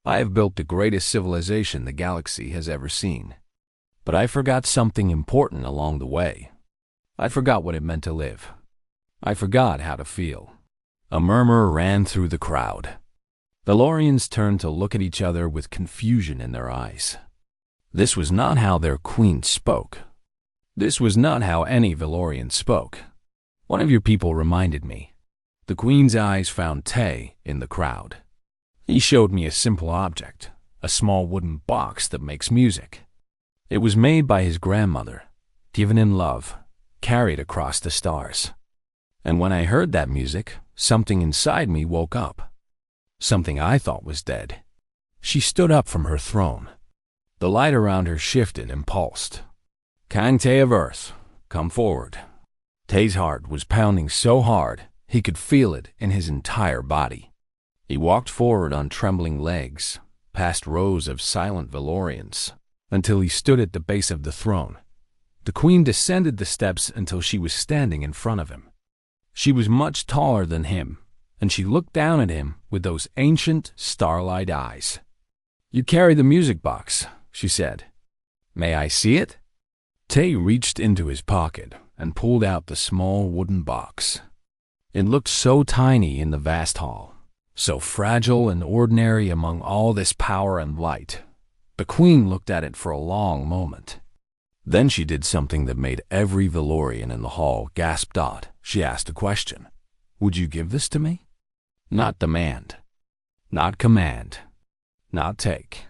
I have built the greatest civilization the galaxy has ever seen. But I forgot something important along the way. I forgot what it meant to live. I forgot how to feel. A murmur ran through the crowd. Valorians turned to look at each other with confusion in their eyes. This was not how their queen spoke. This was not how any Valorian spoke. One of your people reminded me. The queen's eyes found Tay in the crowd. He showed me a simple object, a small wooden box that makes music. It was made by his grandmother, given in love, carried across the stars. And when I heard that music, something inside me woke up. Something I thought was dead. She stood up from her throne. The light around her shifted and pulsed. Kang Tay of Earth, come forward. Tay's heart was pounding so hard, he could feel it in his entire body. He walked forward on trembling legs, past rows of silent Valorians, until he stood at the base of the throne. The queen descended the steps until she was standing in front of him. She was much taller than him, and she looked down at him with those ancient, starlight eyes. You carry the music box, she said. May I see it? Tay reached into his pocket and pulled out the small wooden box. It looked so tiny in the vast hall, so fragile and ordinary among all this power and light. The queen looked at it for a long moment. Then she did something that made every Valorian in the hall gasp. She asked a question. Would you give this to me? Not demand. Not command. Not take.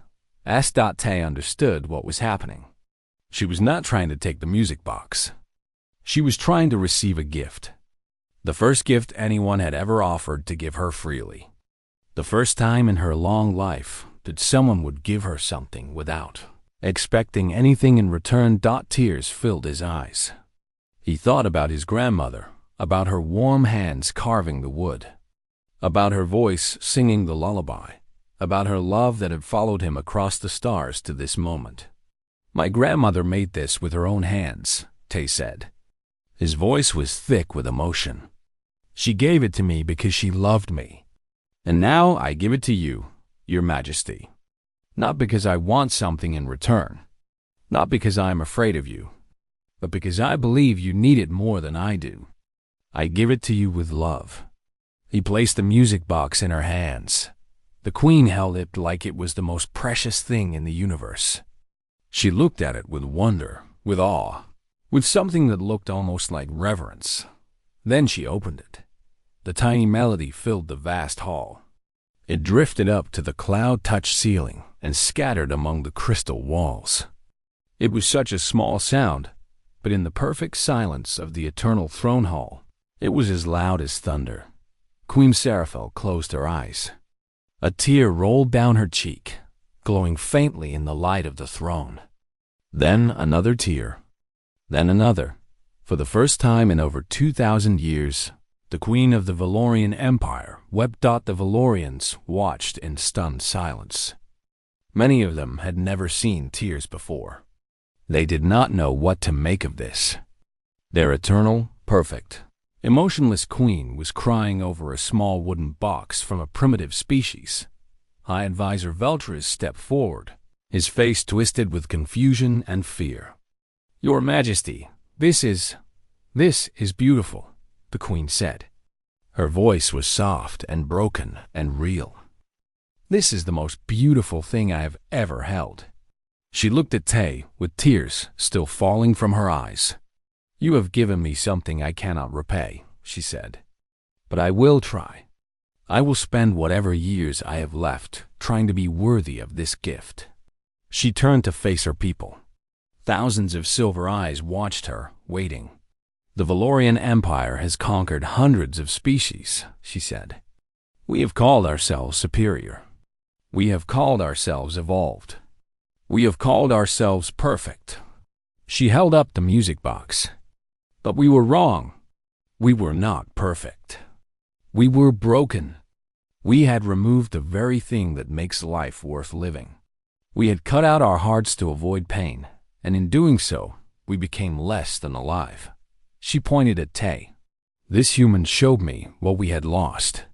Tay understood what was happening. She was not trying to take the music box. She was trying to receive a gift. The first gift anyone had ever offered to give her freely. The first time in her long life that someone would give her something without expecting anything in return. Tears filled his eyes. He thought about his grandmother, about her warm hands carving the wood, about her voice singing the lullaby, about her love that had followed him across the stars to this moment. My grandmother made this with her own hands, Tay said. His voice was thick with emotion. She gave it to me because she loved me. And now I give it to you, Your Majesty. Not because I want something in return. Not because I am afraid of you. But because I believe you need it more than I do. I give it to you with love. He placed the music box in her hands. The queen held it like it was the most precious thing in the universe. She looked at it with wonder, with awe, with something that looked almost like reverence. Then she opened it. The tiny melody filled the vast hall. It drifted up to the cloud-touched ceiling and scattered among the crystal walls. It was such a small sound, but in the perfect silence of the eternal throne hall, it was as loud as thunder. Queen Seraphel closed her eyes. A tear rolled down her cheek, glowing faintly in the light of the throne. Then another tear. Then another. For the first time in over 2,000 years, the queen of the Valorian Empire wept. The Valorians watched in stunned silence. Many of them had never seen tears before. They did not know what to make of this. Their eternal, perfect, emotionless queen was crying over a small wooden box from a primitive species. High Advisor Veltris stepped forward, his face twisted with confusion and fear. Your Majesty, this is beautiful, the queen said. Her voice was soft and broken and real. This is the most beautiful thing I have ever held. She looked at Tay with tears still falling from her eyes. You have given me something I cannot repay, she said. But I will try. I will spend whatever years I have left trying to be worthy of this gift. She turned to face her people. Thousands of silver eyes watched her, waiting. The Valorian Empire has conquered hundreds of species, she said. We have called ourselves superior. We have called ourselves evolved. We have called ourselves perfect. She held up the music box. But we were wrong, We were not perfect. We were broken. We had removed the very thing that makes life worth living. We had cut out our hearts to avoid pain, and in doing so, we became less than alive. She pointed at Tay. This human showed me what we had lost.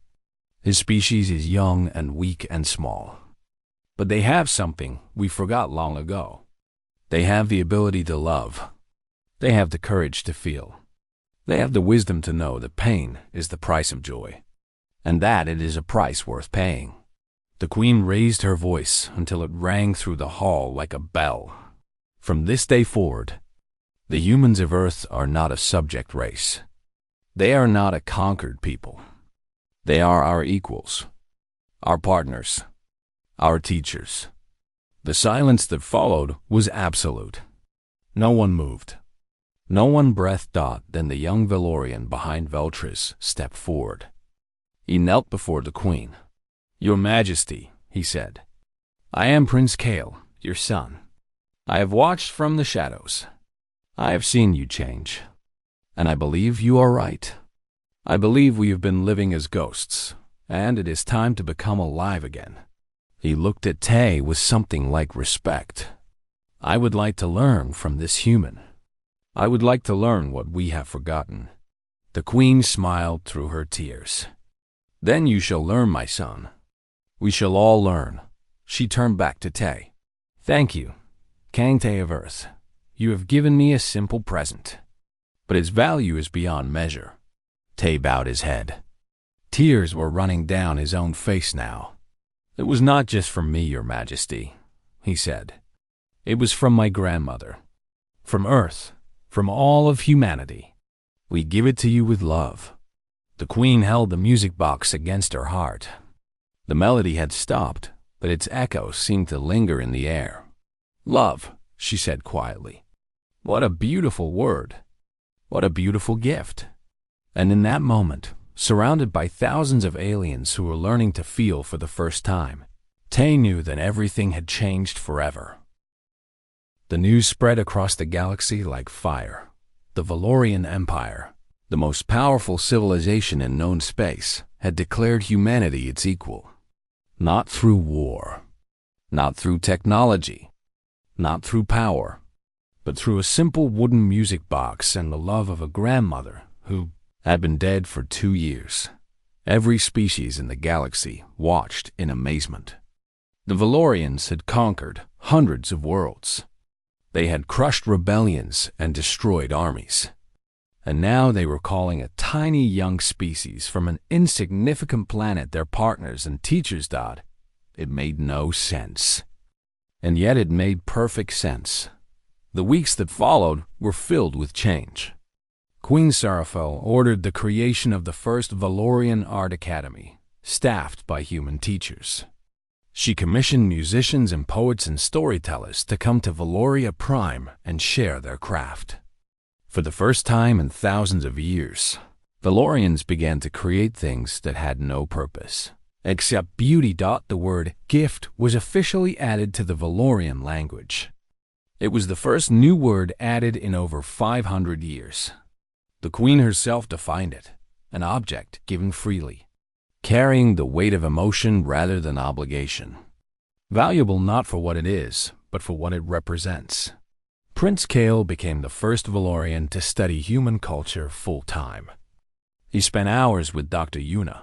His species is young and weak and small. But they have something we forgot long ago. They have the ability to love. They have the courage to feel. They have the wisdom to know that pain is the price of joy, and that it is a price worth paying. The Queen raised her voice until it rang through the hall like a bell. From this day forward, the humans of Earth are not a subject race. They are not a conquered people. They are our equals, our partners, our teachers. The silence that followed was absolute. No one moved. No one breathed. Then the young Valorian behind Veltris stepped forward. He knelt before the Queen. "Your Majesty," he said, "I am Prince Kale, your son. I have watched from the shadows. I have seen you change, and I believe you are right. I believe we have been living as ghosts, and it is time to become alive again." He looked at Tay with something like respect. "I would like to learn from this human. I would like to learn what we have forgotten." The Queen smiled through her tears. "Then you shall learn, my son. We shall all learn." She turned back to Tay. "Thank you, Kang Tay of Earth. You have given me a simple present, but its value is beyond measure." Tay bowed his head. Tears were running down his own face now. "It was not just from me, Your Majesty," he said. "It was from my grandmother, from Earth, from all of humanity. We give it to you with love." The Queen held the music box against her heart. The melody had stopped, but its echo seemed to linger in the air. "Love," she said quietly. "What a beautiful word. What a beautiful gift." And in that moment, surrounded by thousands of aliens who were learning to feel for the first time, Tay knew that everything had changed forever. The news spread across the galaxy like fire. The Valorian Empire, the most powerful civilization in known space, had declared humanity its equal. Not through war, not through technology, not through power, but through a simple wooden music box and the love of a grandmother who had been dead for 2 years. Every species in the galaxy watched in amazement. The Valorians had conquered hundreds of worlds. They had crushed rebellions and destroyed armies. And now they were calling a tiny young species from an insignificant planet their partners and teachers. It made no sense. And yet it made perfect sense. The weeks that followed were filled with change. Queen Seraphel ordered the creation of the first Valorian Art Academy, staffed by human teachers. She commissioned musicians and poets and storytellers to come to Valoria Prime and share their craft. For the first time in thousands of years, Valorians began to create things that had no purpose, except beauty. The word gift was officially added to the Valorian language. It was the first new word added in over 500 years. The Queen herself defined it, an object given freely, carrying the weight of emotion rather than obligation. Valuable not for what it is, but for what it represents. Prince Kale became the first Valorian to study human culture full-time. He spent hours with Dr. Yuna,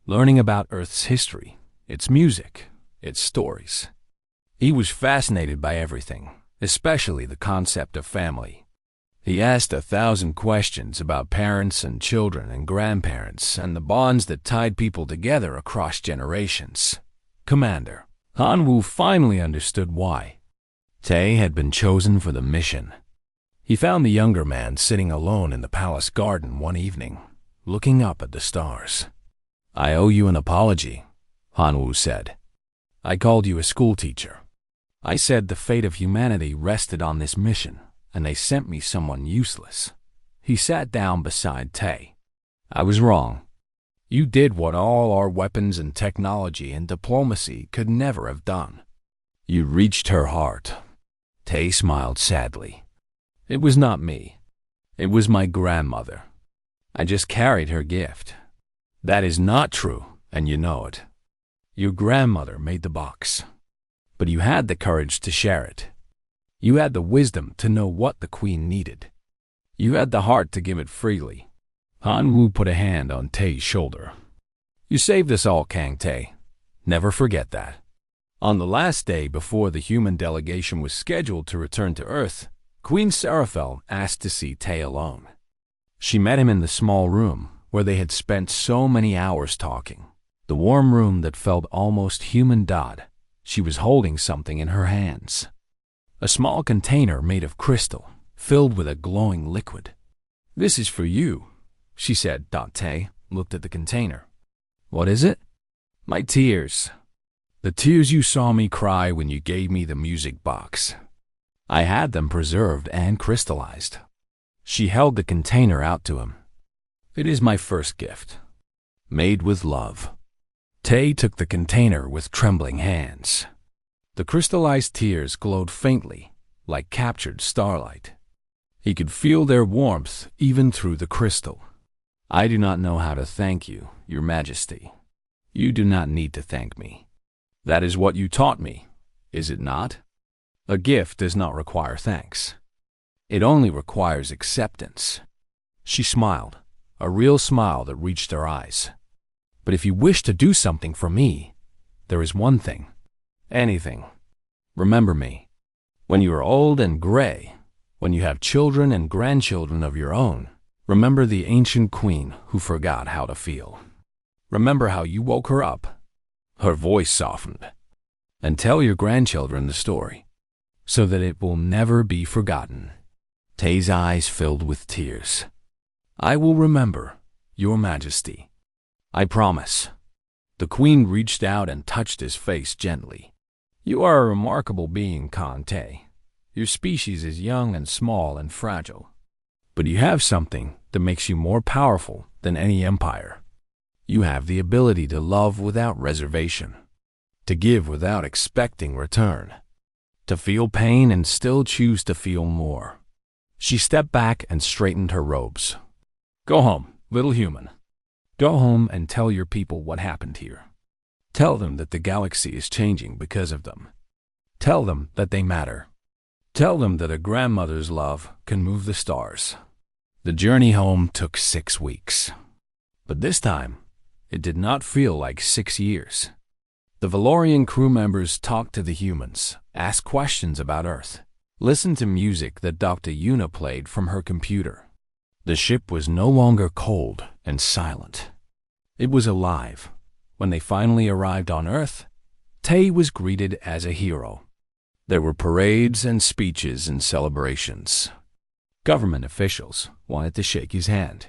learning about Earth's history, its music, its stories. He was fascinated by everything, especially the concept of family. He asked 1,000 questions about parents and children and grandparents and the bonds that tied people together across generations. Commander Hanwu finally understood why Tay had been chosen for the mission. He found the younger man sitting alone in the palace garden one evening, looking up at the stars. "I owe you an apology," Hanwu said. "I called you a schoolteacher. I said the fate of humanity rested on this mission, and they sent me someone useless." He sat down beside Tay. "I was wrong. You did what all our weapons and technology and diplomacy could never have done. You reached her heart." Tay smiled sadly. "It was not me. It was my grandmother. I just carried her gift. That is not true, and you know it. Your grandmother made the box, but you had the courage to share it. You had the wisdom to know what the queen needed. You had the heart to give it freely. Han Wu put a hand on Tei's shoulder. You saved us all, Kang Tei. Never forget that. On the last day before the human delegation was scheduled to return to Earth, Queen Seraphel asked to see Tei alone. She met him in the small room where they had spent so many hours talking. The warm room that felt almost human. She was holding something in her hands. A small container made of crystal, filled with a glowing liquid. This is for you, she said. Tei looked at the container. What is it? My tears. The tears you saw me cry when you gave me the music box. I had them preserved and crystallized. She held the container out to him. It is my first gift, made with love. Tei took the container with trembling hands. The crystallized tears glowed faintly, like captured starlight. He could feel their warmth even through the crystal. I do not know how to thank you, Your Majesty. You do not need to thank me. That is what you taught me, is it not? A gift does not require thanks. It only requires acceptance. She smiled, a real smile that reached her eyes. But if you wish to do something for me, there is one thing. Anything. Remember me. When you are old and gray, when you have children and grandchildren of your own, remember the ancient queen who forgot how to feel. Remember how you woke her up. Her voice softened. And tell your grandchildren the story, so that it will never be forgotten. Tei's eyes filled with tears. I will remember, Your Majesty. I promise. The queen reached out and touched his face gently. You are a remarkable being, Kang Tei. Your species is young and small and fragile. But you have something that makes you more powerful than any empire. You have the ability to love without reservation, to give without expecting return, to feel pain and still choose to feel more. She stepped back and straightened her robes. Go home, little human. Go home and tell your people what happened here. Tell them that the galaxy is changing because of them. Tell them that they matter. Tell them that a grandmother's love can move the stars. The journey home took 6 weeks. But this time, it did not feel like 6 years. The Valorian crew members talked to the humans, asked questions about Earth, listened to music that Dr. Yuna played from her computer. The ship was no longer cold and silent. It was alive. When they finally arrived on Earth, Tei was greeted as a hero. There were parades and speeches and celebrations. Government officials wanted to shake his hand.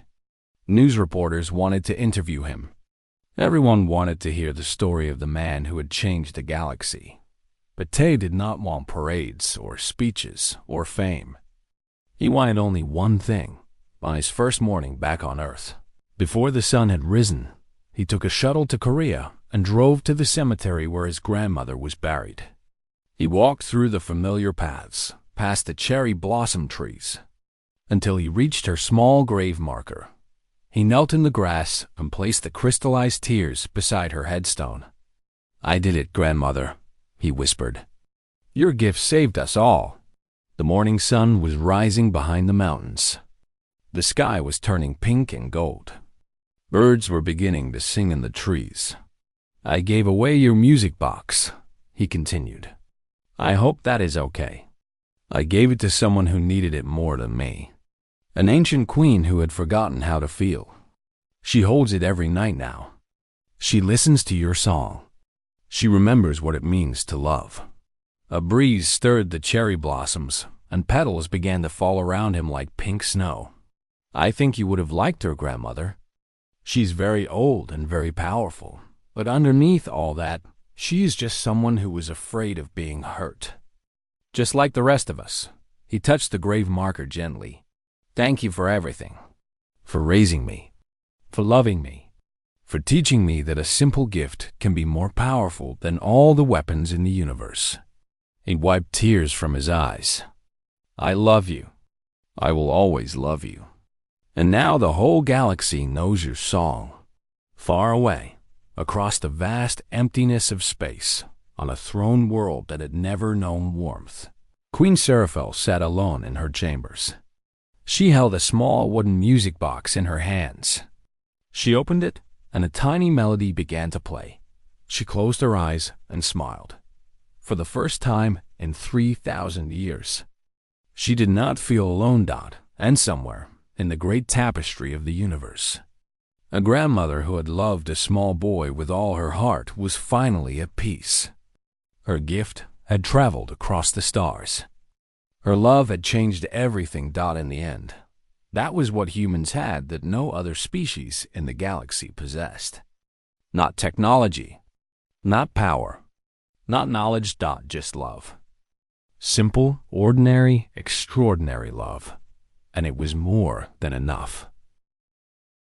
News reporters wanted to interview him. Everyone wanted to hear the story of the man who had changed the galaxy. But Tei did not want parades or speeches or fame. He wanted only one thing. On his first morning back on Earth, before the sun had risen, he took a shuttle to Korea and drove to the cemetery where his grandmother was buried. He walked through the familiar paths, past the cherry blossom trees, until he reached her small grave marker. He knelt in the grass and placed the crystallized tears beside her headstone. I did it, grandmother, he whispered. Your gift saved us all. The morning sun was rising behind the mountains. The sky was turning pink and gold. Birds were beginning to sing in the trees. I gave away your music box, he continued. I hope that is okay. I gave it to someone who needed it more than me. An ancient queen who had forgotten how to feel. She holds it every night now. She listens to your song. She remembers what it means to love. A breeze stirred the cherry blossoms, and petals began to fall around him like pink snow. I think you would have liked her, grandmother. She's very old and very powerful, but underneath all that, she is just someone who was afraid of being hurt. Just like the rest of us. He touched the grave marker gently. Thank you for everything. For raising me. For loving me. For teaching me that a simple gift can be more powerful than all the weapons in the universe. He wiped tears from his eyes. I love you. I will always love you. And now the whole galaxy knows your song. Far away, across the vast emptiness of space, on a throne world that had never known warmth, Queen Seraphel sat alone in her chambers. She held a small wooden music box in her hands. She opened it, and a tiny melody began to play. She closed her eyes and smiled. For the first time in 3,000 years. She did not feel alone, and somewhere, in the great tapestry of the universe, a grandmother who had loved a small boy with all her heart was finally at peace. Her gift had traveled across the stars. Her love had changed everything, in the end. That was what humans had that no other species in the galaxy possessed. Not technology, not power, not knowledge, just love. Simple, ordinary, extraordinary love. And it was more than enough.